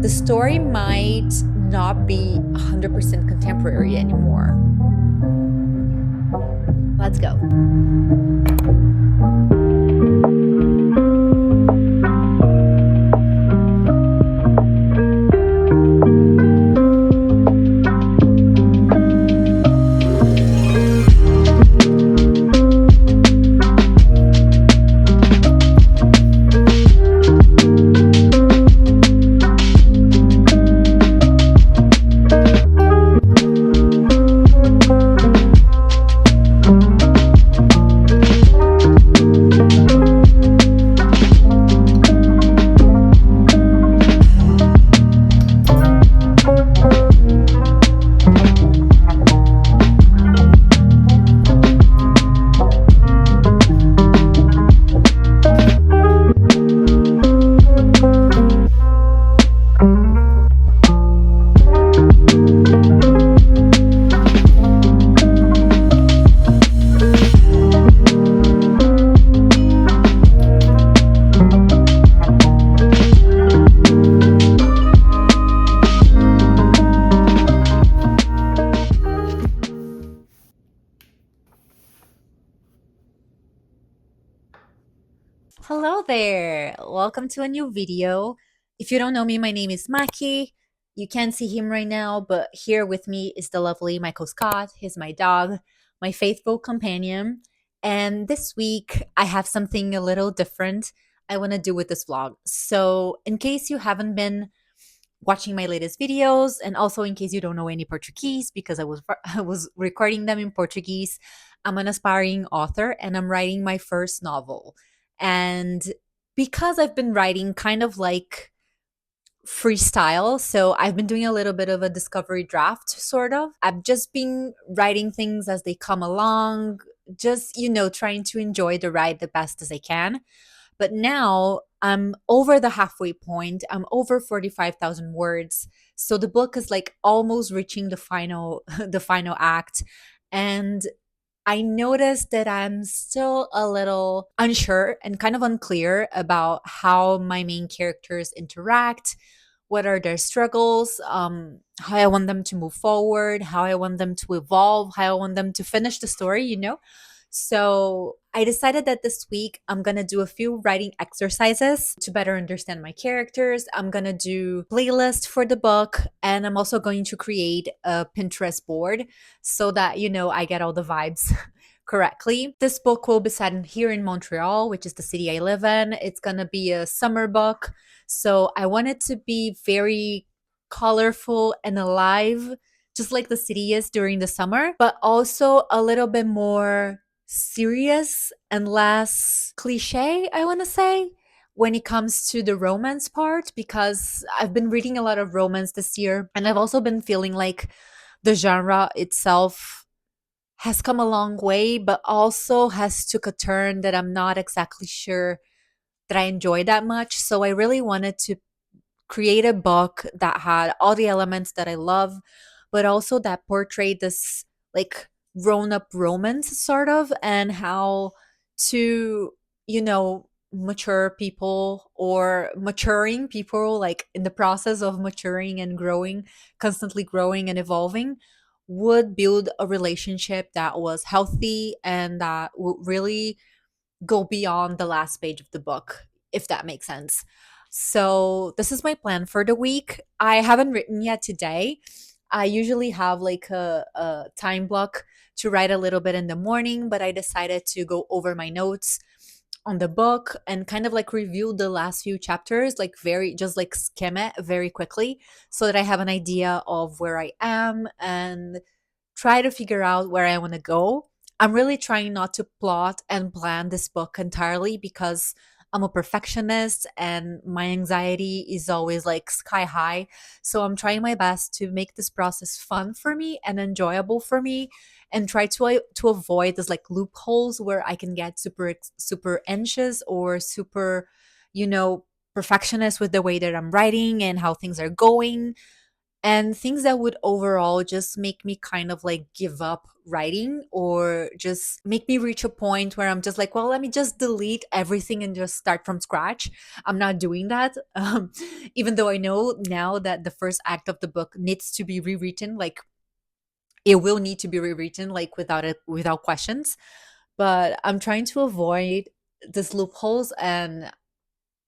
the story might not be 100% contemporary anymore. Let's go. Hello there. Welcome to a new video. If you don't know me, my name is Maki. You can't see him right now, but here with me is the lovely Michael Scott. He's my dog, my faithful companion. And this week, I have something a little different I want to do with this vlog. So, in case you haven't been watching my latest videos, and also in case you don't know any Portuguese, because I was recording them in Portuguese, I'm an aspiring author and I'm writing my first novel. And because I've been writing kind of like freestyle, so I've been doing a little bit of a discovery draft, sort of. I've just been writing things as they come along, just, trying to enjoy the ride the best as I can. But now I'm over the halfway point. I'm over 45,000 words. So the book is like almost reaching the final the final act. And I noticed that I'm still a little unsure and kind of unclear about how my main characters interact, what are their struggles, how I want them to move forward, how I want them to evolve, how I want them to finish the story. So I decided that this week I'm gonna do a few writing exercises to better understand my characters. I'm gonna do playlist for the book, and I'm also going to create a Pinterest board so that I get all the vibes correctly. This book will be set here in Montreal, which is the city I live in. It's gonna be a summer book, so I want it to be very colorful and alive, just like the city is during the summer, but also a little bit more serious and less cliche, I want to say, when it comes to the romance part, because I've been reading a lot of romance this year, and I've also been feeling like the genre itself has come a long way, but also has took a turn that I'm not exactly sure that I enjoy that much. So I really wanted to create a book that had all the elements that I love, but also that portrayed this like grown up romance, sort of, and how to, mature people or maturing people, like in the process of maturing and growing, constantly growing and evolving, would build a relationship that was healthy and that would really go beyond the last page of the book, if that makes sense. So, this is my plan for the week. I haven't written yet today. I usually have like a time block to write a little bit in the morning, but I decided to go over my notes on the book and kind of like review the last few chapters, like very just like skim it very quickly so that I have an idea of where I am and try to figure out where I want to go. I'm really trying not to plot and plan this book entirely because I'm a perfectionist and my anxiety is always like sky high. So I'm trying my best to make this process fun for me and enjoyable for me, and try to avoid this like loopholes where I can get super anxious or super, you know, perfectionist with the way that I'm writing and how things are going. and things that would overall just make me kind of like give up writing, or just make me reach a point where I'm just like, well, let me just delete everything and just start from scratch. I'm not doing that. Even though I know now that the first act of the book needs to be rewritten, like it will need to be rewritten, like without questions. But I'm trying to avoid these loopholes and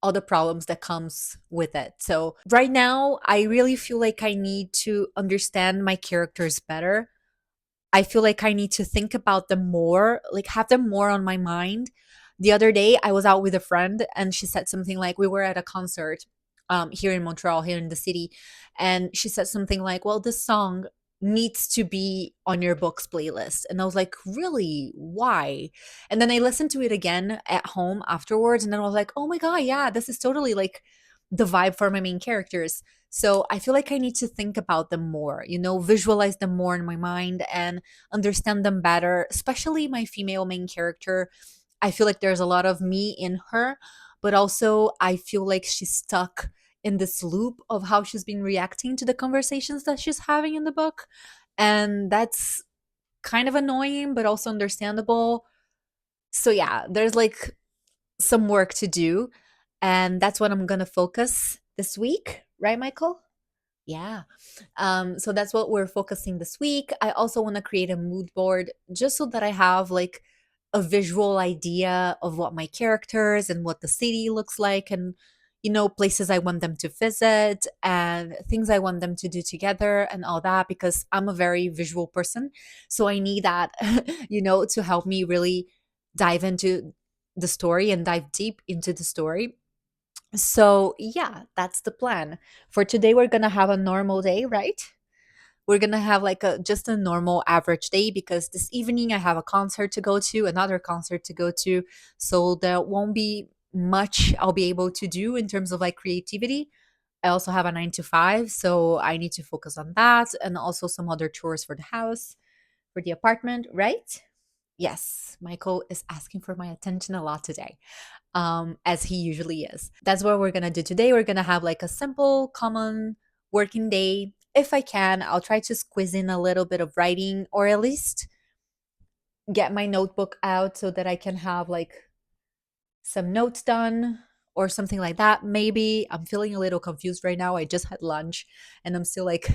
all the problems that comes with it. So right now, I really feel like I need to understand my characters better. I feel like I need to think about them more, like have them more on my mind. The other day, I was out with a friend and she said something like, we were at a concert here in Montreal, here in the city. And she said something like, well, this song needs to be on your book's playlist. And I was like, really? Why? And then I listened to it again at home afterwards. And then I was like, oh my God, yeah, this is totally like the vibe for my main characters. So I feel like I need to think about them more, visualize them more in my mind and understand them better, especially my female main character. I feel like there's a lot of me in her, but also I feel like she's stuck in this loop of how she's been reacting to the conversations that she's having in the book. And that's kind of annoying, but also understandable. So, yeah, there's like some work to do. And that's what I'm going to focus this week. Right, Michael? Yeah. So that's what we're focusing this week. I also want to create a mood board just so that I have like a visual idea of what my characters and what the city looks like, and places I want them to visit and things I want them to do together and all that, because I'm a very visual person. So I need that, to help me really dive into the story and dive deep into the story. So, yeah, that's the plan. For today, we're going to have a normal day, right? We're going to have like a just a normal average day, because this evening I have a concert to go to, another concert to go to. So, there won't be much I'll be able to do in terms of like creativity. I also have a 9 to 5, so I need to focus on that, and also some other chores for the house, for the apartment, right? Yes, Michael is asking for my attention a lot today, as he usually is. That's what we're gonna do today. We're gonna have like a simple, common working day. If I can, I'll try to squeeze in a little bit of writing, or at least get my notebook out so that I can have like some notes done or something like that. Maybe I'm feeling a little confused right now. I just had lunch and I'm still like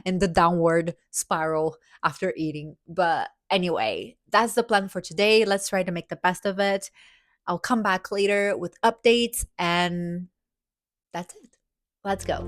in the downward spiral after eating. But anyway, that's the plan for today. Let's try to make the best of it. I'll come back later with updates, and that's it. Let's go.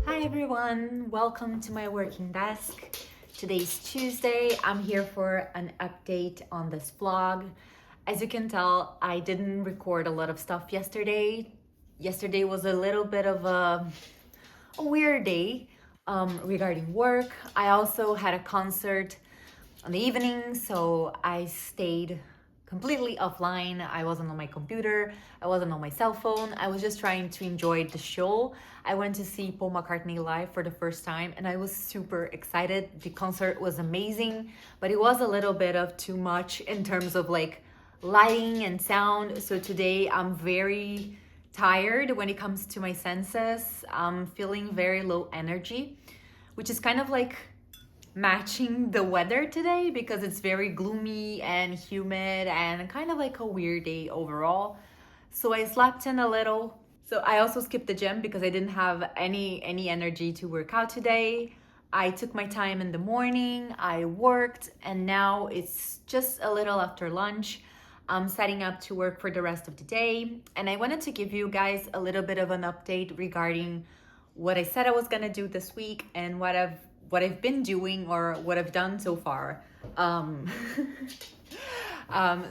Hi everyone, welcome to my working desk. Today's Tuesday. I'm here for an update on this vlog. As you can tell, I didn't record a lot of stuff yesterday. Yesterday was a little bit of a weird day regarding work. I also had a concert on the evening, so I stayed completely offline. I wasn't on my computer, I wasn't on my cell phone. I was just trying to enjoy the show. I went to see Paul McCartney live for the first time and I was super excited. The concert was amazing, but it was a little bit of too much in terms of like lighting and sound. So today I'm very tired when it comes to my senses. I'm feeling very low energy, which is kind of like matching the weather today because it's very gloomy and humid and kind of like a weird day overall. So I slept in a little. So I also skipped the gym because I didn't have any energy to work out today. I took my time in the morning, I worked, and now it's just a little after lunch. I'm setting up to work for the rest of the day, and I wanted to give you guys a little bit of an update regarding what I said I was gonna do this week and what I've been doing or what I've done so far.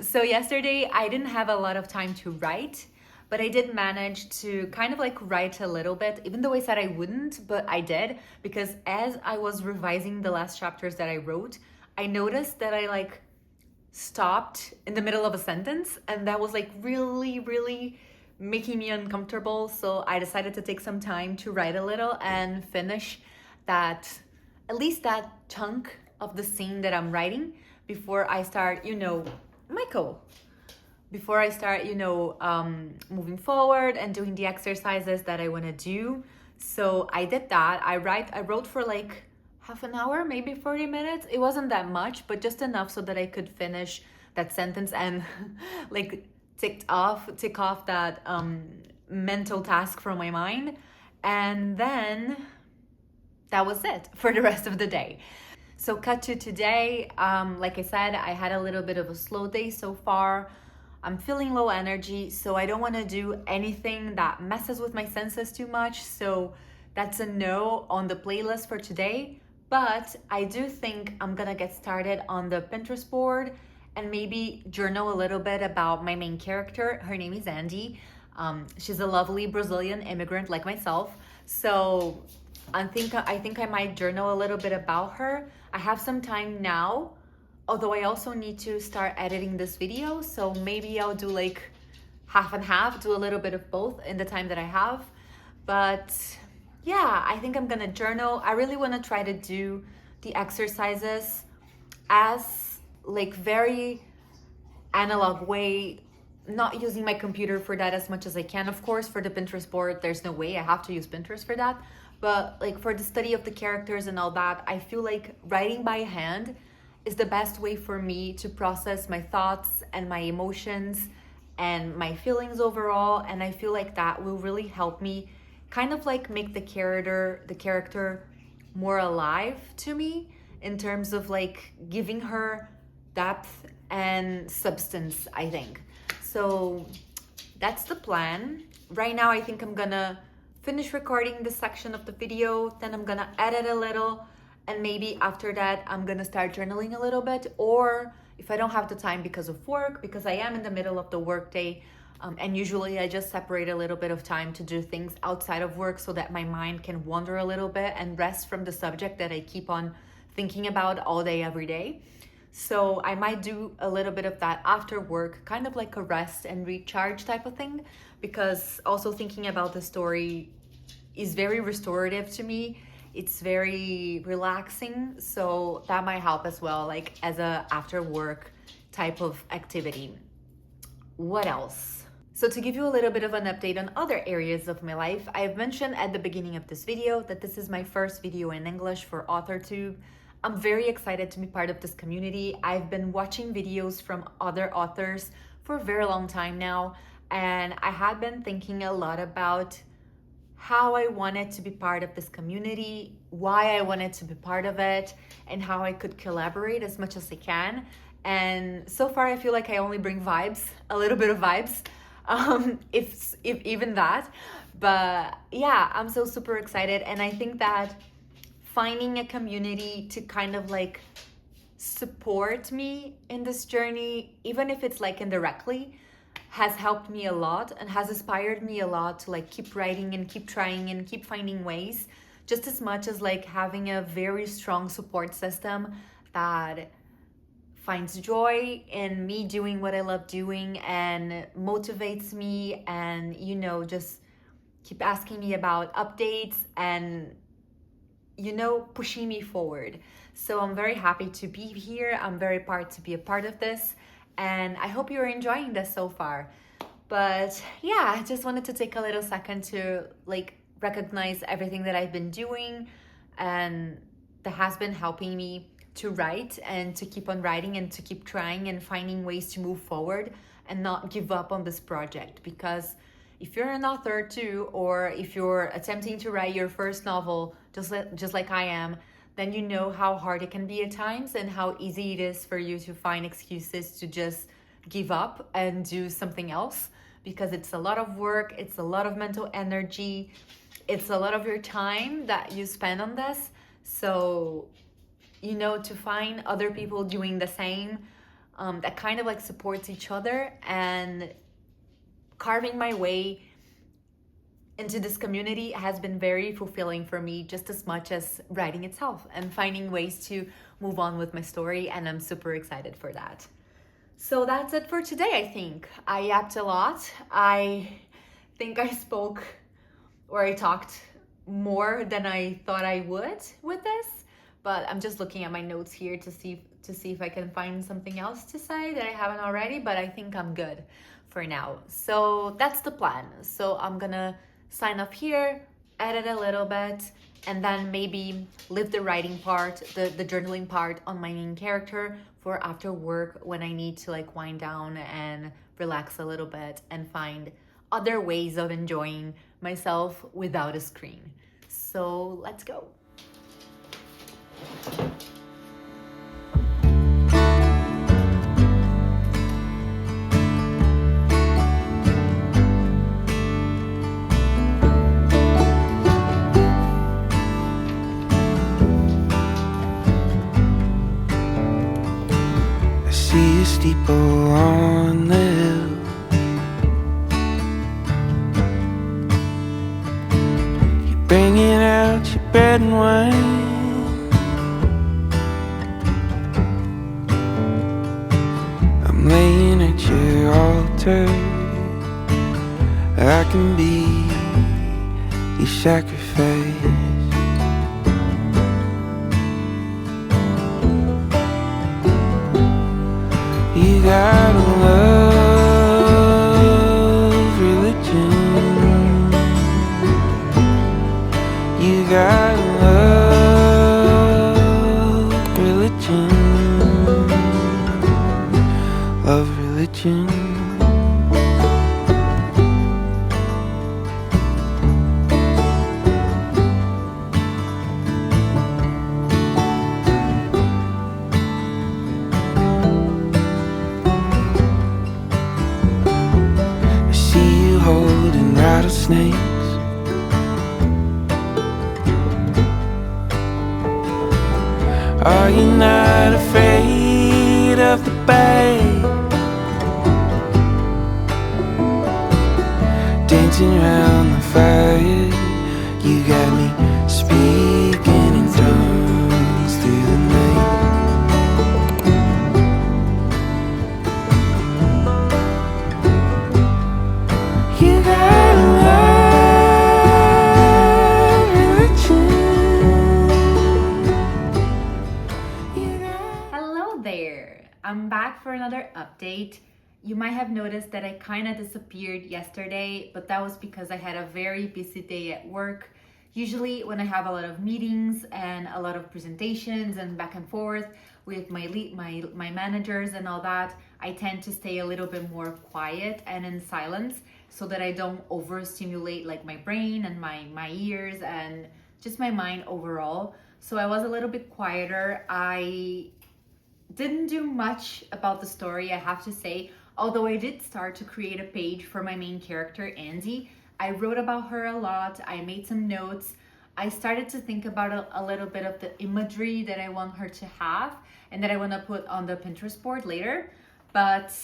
So yesterday I didn't have a lot of time to write, but I did manage to kind of like write a little bit, even though I said I wouldn't, but I did, because as I was revising the last chapters that I wrote, I noticed that I like stopped in the middle of a sentence, and that was like really making me uncomfortable. So I decided to take some time to write a little and finish that, at least that chunk of the scene that I'm writing before I start, before I start, moving forward and doing the exercises that I want to do. So I did that. I wrote for like half an hour, maybe 40 minutes. It wasn't that much, but just enough so that I could finish that sentence and like tick off that mental task from my mind. And then that was it for the rest of the day. So cut to today. Like I said, I had a little bit of a slow day so far. I'm feeling low energy, so I don't want to do anything that messes with my senses too much. So that's a no on the playlist for today. But I do think I'm gonna get started on the Pinterest board and maybe journal a little bit about my main character. Her name is Andy. She's a lovely Brazilian immigrant like myself. So I think I might journal a little bit about her. I have some time now, although I also need to start editing this video. So maybe I'll do like half and half, do a little bit of both in the time that I have. But yeah, I think I'm gonna journal. I really wanna try to do the exercises as like very analog way, not using my computer for that as much as I can. Of course, for the Pinterest board, there's no way I have to use Pinterest for that. But like for the study of the characters and all that, I feel like writing by hand is the best way for me to process my thoughts and my emotions and my feelings overall. And I feel like that will really help me kind of like make the character more alive to me in terms of like giving her depth and substance, I think. So that's the plan. Right now, I think I'm gonna finish recording this section of the video, then I'm gonna edit a little, and maybe after that, I'm gonna start journaling a little bit. Or if I don't have the time because of work, because I am in the middle of the workday, and usually I just separate a little bit of time to do things outside of work so that my mind can wander a little bit and rest from the subject that I keep on thinking about all day, every day. So I might do a little bit of that after work, kind of like a rest and recharge type of thing, because also thinking about the story is very restorative to me. It's very relaxing, so that might help as well, like as a after work type of activity. What else? So to give you a little bit of an update on other areas of my life, I've mentioned at the beginning of this video that this is my first video in English for authortube. I'm very excited to be part of this community. I've been watching videos from other authors for a very long time now, and I had been thinking a lot about how I wanted to be part of this community, why I wanted to be part of it, and how I could collaborate as much as I can. And so far, I feel like I only bring vibes, a little bit of vibes, if even that. But yeah, I'm so super excited. And I think that finding a community to kind of like support me in this journey, even if it's like indirectly, has helped me a lot and has inspired me a lot to like keep writing and keep trying and keep finding ways, just as much as like having a very strong support system that finds joy in me doing what I love doing and motivates me, and just keep asking me about updates and pushing me forward. So I'm very happy to be here. I'm very proud to be a part of this, and I hope you're enjoying this so far. But yeah, I just wanted to take a little second to recognize everything that I've been doing and that has been helping me to write and to keep on writing and to keep trying and finding ways to move forward and not give up on this project. Because if you're an author too, or if you're attempting to write your first novel, just like I am, then you know how hard it can be at times and how easy it is for you to find excuses to just give up and do something else, because it's a lot of work, it's a lot of mental energy, it's a lot of your time that you spend on this. So to find other people doing the same, that kind of supports each other, and carving my way into this community has been very fulfilling for me, just as much as writing itself and finding ways to move on with my story, and I'm super excited for that. So that's it for today. I think I yapped a lot. I think I spoke, or I talked more than I thought I would with this, but I'm just looking at my notes here to see if I can find something else to say that I haven't already, but I think I'm good for now. So that's the plan. So I'm gonna sign up here, edit a little bit, and then maybe leave the writing part, the journaling part on my main character for after work, when I need to wind down and relax a little bit and find other ways of enjoying myself without a screen. So let's go. Steeple on the hill, you're bringing out your bread and wine. I'm laying at your altar, I can be your sacrifice. You gotta love religion. You gotta love religion. Love religion. Holding rattlesnakes, are you not afraid of the bite? Dancing around the fire, you got me speaking in tongues through the night. You gotta love religion. Hello there. I'm back for another update. You might have noticed that I kind of disappeared yesterday, but that was because I had a very busy day at work. Usually when I have a lot of meetings and a lot of presentations and back and forth with my managers and all that, I tend to stay a little bit more quiet and in silence, so that I don't overstimulate my brain and my ears and just my mind overall. So I was a little bit quieter. I didn't do much about the story, I have to say, although I did start to create a page for my main character, Andy. I wrote about her a lot, I made some notes, I started to think about a little bit of the imagery that I want her to have and that I want to put on the Pinterest board later. But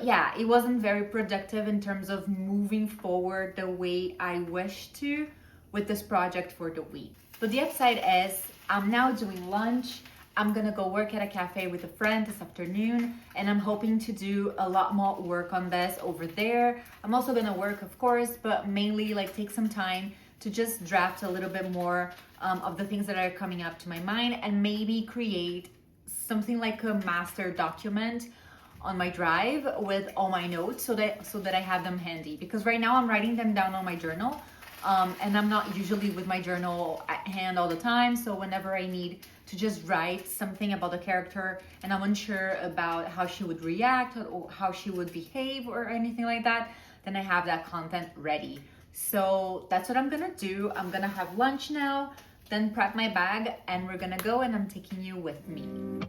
yeah, it wasn't very productive in terms of moving forward the way I wish to with this project for the week. But the upside is I'm now doing lunch. I'm gonna go work at a cafe with a friend this afternoon, and I'm hoping to do a lot more work on this over there. I'm also gonna work, of course, but mainly like take some time to just draft a little bit more of the things that are coming up to my mind, and maybe create something like a master document on my drive with all my notes, so that I have them handy, because right now I'm writing them down on my journal, and I'm not usually with my journal at hand all the time. So whenever I need to just write something about the character and I'm unsure about how she would react or how she would behave or anything like that, then I have that content ready. So that's what I'm gonna do. I'm gonna have lunch now, then prep my bag, and we're gonna go, and I'm taking you with me.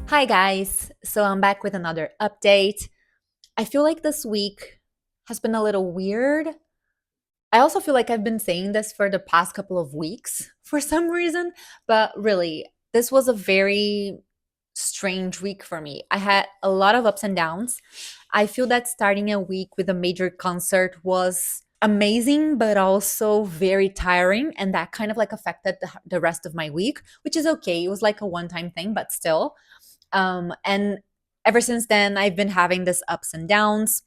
Hi guys, so I'm back with another update. I feel like this week has been a little weird. I also feel like I've been saying this for the past couple of weeks for some reason, but really, this was a very strange week for me. I had a lot of ups and downs. I feel that starting a week with a major concert was amazing, but also very tiring. And that kind of like affected the rest of my week, which is okay. It was like a one time thing, but still. And ever since then, I've been having this ups and downs.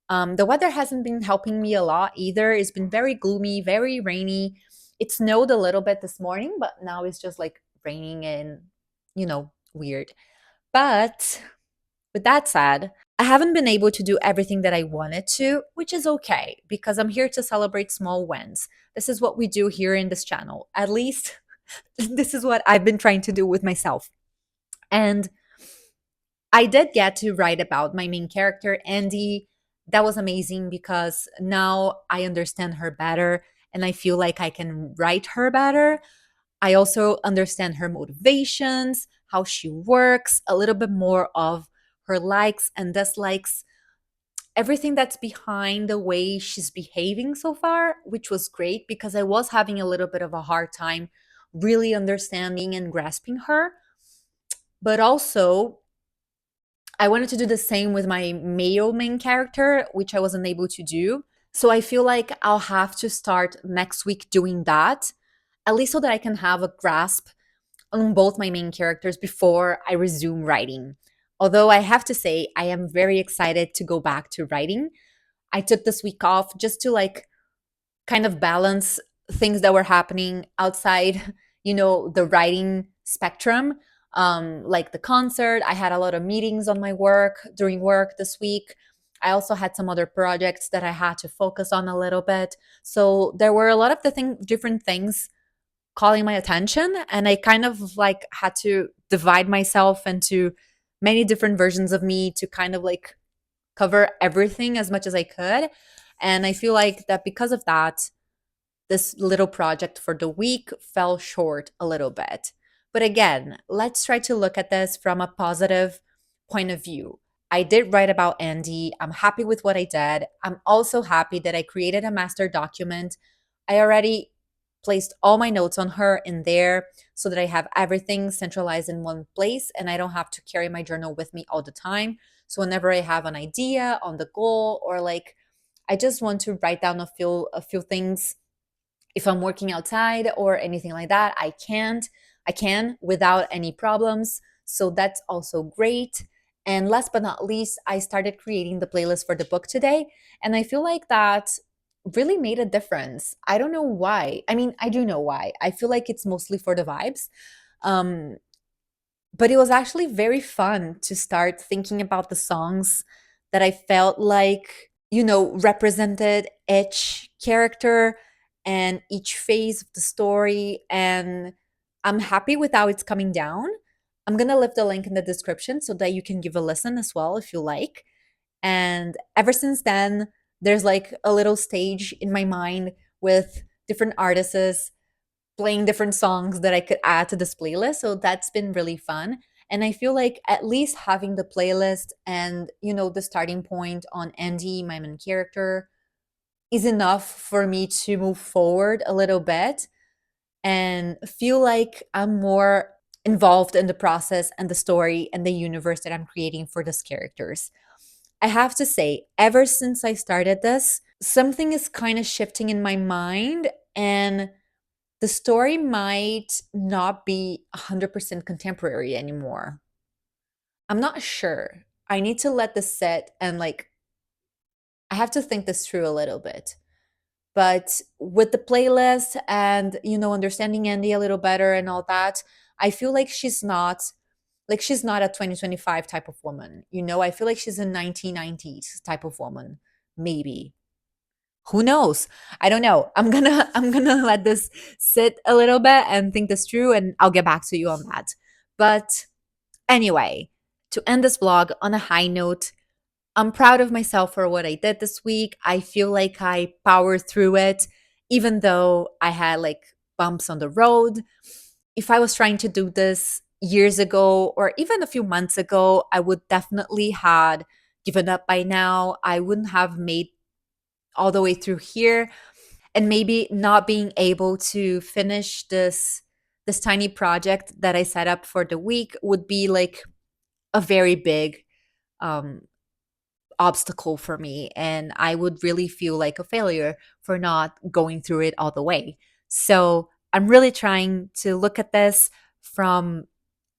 The weather hasn't been helping me a lot either. It's been very gloomy, very rainy. It snowed a little bit this morning, but now it's just like raining and, weird. But with that said, I haven't been able to do everything that I wanted to, which is okay because I'm here to celebrate small wins. This is what we do here in this channel. At least this is what I've been trying to do with myself. And I did get to write about my main character, Andy. That was amazing because now I understand her better and I feel like I can write her better. I also understand her motivations, how she works, a little bit more of her likes and dislikes, everything that's behind the way she's behaving so far, which was great because I was having a little bit of a hard time really understanding and grasping her. But also, I wanted to do the same with my male main character, which I wasn't able to do. So I feel like I'll have to start next week doing that, at least so that I can have a grasp on both my main characters before I resume writing. Although I have to say, I am very excited to go back to writing. I took this week off just to like kind of balance things that were happening outside, the writing spectrum. Like the concert, I had a lot of meetings on my work during work this week. I also had some other projects that I had to focus on a little bit. So there were a lot of different things calling my attention, and I kind of like had to divide myself into many different versions of me to kind of like cover everything as much as I could. And I feel like that because of that, this little project for the week fell short a little bit. But again, let's try to look at this from a positive point of view. I did write about Andy. I'm happy with what I did. I'm also happy that I created a master document. I already placed all my notes on her in there so that I have everything centralized in one place and I don't have to carry my journal with me all the time. So whenever I have an idea on the goal, or like I just want to write down a few things, if I'm working outside or anything like that, I can without any problems. So that's also great. And last but not least, I started creating the playlist for the book today. And I feel like that really made a difference. I don't know why. I mean, I do know why. I feel like it's mostly for the vibes. Um, but it was actually very fun to start thinking about the songs that I felt like, represented each character and each phase of the story. And I'm happy with how it's coming down. I'm going to leave the link in the description so that you can give a listen as well if you like. And ever since then, there's like a little stage in my mind with different artists playing different songs that I could add to this playlist. So that's been really fun. And I feel like at least having the playlist and, the starting point on Andy, my main character, is enough for me to move forward a little bit and feel like I'm more involved in the process and the story and the universe that I'm creating for these characters. I have to say, ever since I started this, something is kind of shifting in my mind, and the story might not be 100% contemporary anymore. I'm not sure. I need to let this sit and like, I have to think this through a little bit. But with the playlist and, understanding Andy a little better and all that, I feel like she's not a 2025 type of woman. I feel like she's a 1990s type of woman, maybe. Who knows? I don't know. I'm gonna let this sit a little bit and think this through, and I'll get back to you on that. But anyway, to end this vlog on a high note, I'm proud of myself for what I did this week. I feel like I powered through it, even though I had like bumps on the road. If I was trying to do this years ago or even a few months ago, I would definitely had given up by now. I wouldn't have made all the way through here, and maybe not being able to finish this tiny project that I set up for the week would be like a very big um obstacle for me, and I would really feel like a failure for not going through it all the way. So I'm really trying to look at this from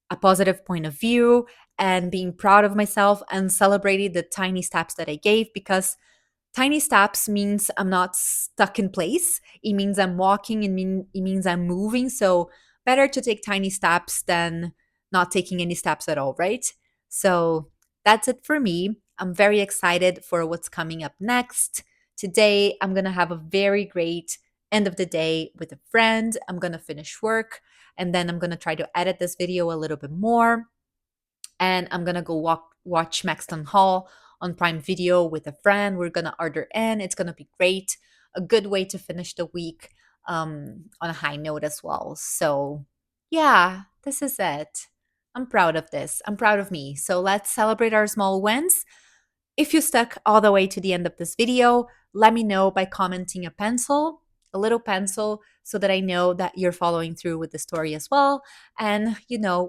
a positive point of view and being proud of myself and celebrating the tiny steps that I gave, because tiny steps means I'm not stuck in place. It means I'm walking, and it means I'm moving. So better to take tiny steps than not taking any steps at all, right? So that's it for me. I'm very excited for what's coming up next. Today, I'm going to have a very great end of the day with a friend. I'm going to finish work, and then I'm going to try to edit this video a little bit more, and I'm gonna go watch Maxton Hall on Prime Video with a friend. We're gonna order in. It's gonna be great. A good way to finish the week on a high note as well. So yeah, this is it. I'm proud of this. I'm proud of me. So let's celebrate our small wins. If you stuck all the way to the end of this video, let me know by commenting a little pencil, so that I know that you're following through with the story as well. And,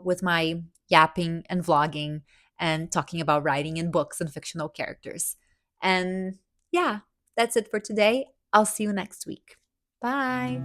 with my yapping and vlogging and talking about writing in books and fictional characters. And yeah, that's it for today. I'll see you next week. Bye.